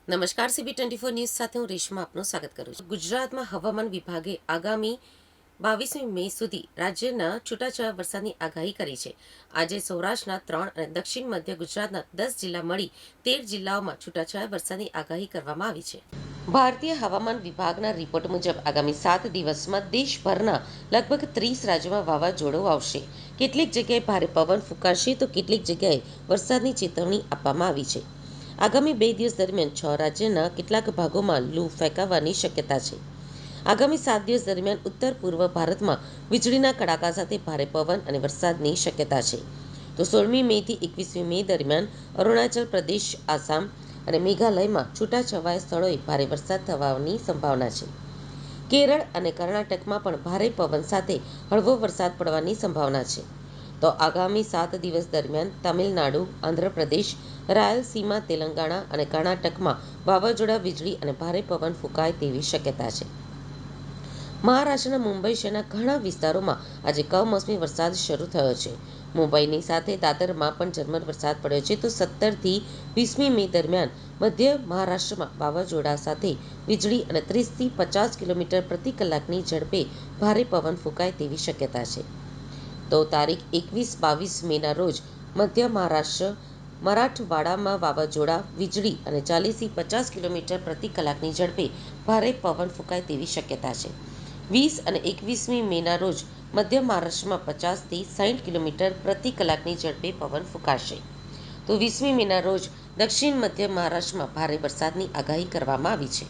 નમસ્કાર. CB24 news સાથે હું રેશમા આપનું સ્વાગત કરું છું. ગુજરાતમાં હવામાન વિભાગે આગામી 22મી મે સુધી રાજ્યના છૂટાછવાયા વરસાદની આગાહી કરી છે. આજે સૌરાષ્ટ્રના 3 અને દક્ષિણ મધ્ય ગુજરાતના 10 જિલ્લા મળી 13 જિલ્લાઓમાં છૂટાછવાયા વરસાદની આગાહી કરવામાં આવી છે. ભારતીય હવામાન વિભાગના રિપોર્ટ મુજબ આગામી 7 દિવસમાં દેશભરના લગભગ 30 રાજ્યોમાં વાવાઝોડું આવશે. કેટલીક જગ્યાએ ભારે પવન ફૂંકાશે તો કેટલીક જગ્યાએ વરસાદની ચેતવણી આપવામાં આવી છે. આગામી 2 દિવસ દરમિયાન 6 રાજ્યના કેટલાક ભાગોમાં લૂ ફેંકાવાની શક્યતા છે. આગામી 7 દિવસ દરમિયાન ઉત્તર પૂર્વ ભારતમાં વીજળીના કડાકા સાથે ભારે પવન અને વરસાદની શક્યતા છે. તો 16મી મેથી 21મી મે દરમિયાન અરુણાચલ પ્રદેશ, આસામ અને મેઘાલયમાં છૂટાછવાયા સ્થળોએ ભારે વરસાદ થવાની સંભાવના છે. કેરળ અને કર્ણાટકમાં પણ ભારે પવન સાથે હળવો વરસાદ પડવાની સંભાવના છે. તો આગામી 7 દિવસ દરમિયાન તમિલનાડુ, આંધ્રપ્રદેશ, રાયલસીમા, તેલંગાણા અને કર્ણાટકમાં વાવાઝોડા, વીજળી અને ભારે પવન ફૂંકાય તેવી શક્યતા છે. મહારાષ્ટ્રના મુંબઈ શહેરના ઘણા વિસ્તારોમાં આજે કમોસમી વરસાદ શરૂ થયો છે. મુંબઈની સાથે દાદરમાં પણ ઝરમર વરસાદ પડ્યો છે. તો 17થી 20મી મે દરમિયાન મધ્ય મહારાષ્ટ્રમાં વાવાઝોડા સાથે વીજળી અને 30થી 50 કિલોમીટર પ્રતિ કલાકની ઝડપે ભારે પવન ફૂંકાય તેવી શક્યતા છે. તો તારીખ 21-22 મેના રોજ મધ્ય મહારાષ્ટ્ર, મરાઠવાડામાં વાવાઝોડા, વીજળી અને 40થી 50 કિલોમીટર પ્રતિ કલાકની ઝડપે ભારે પવન ફૂંકાય તેવી શક્યતા છે. 20 અને 21મી મેના રોજ મધ્ય મહારાષ્ટ્રમાં 50થી 60 કિલોમીટર પ્રતિ કલાકની ઝડપે પવન ફૂંકાશે. તો 20મી મેના રોજ દક્ષિણ મધ્ય મહારાષ્ટ્રમાં ભારે વરસાદની આગાહી કરવામાં આવી છે.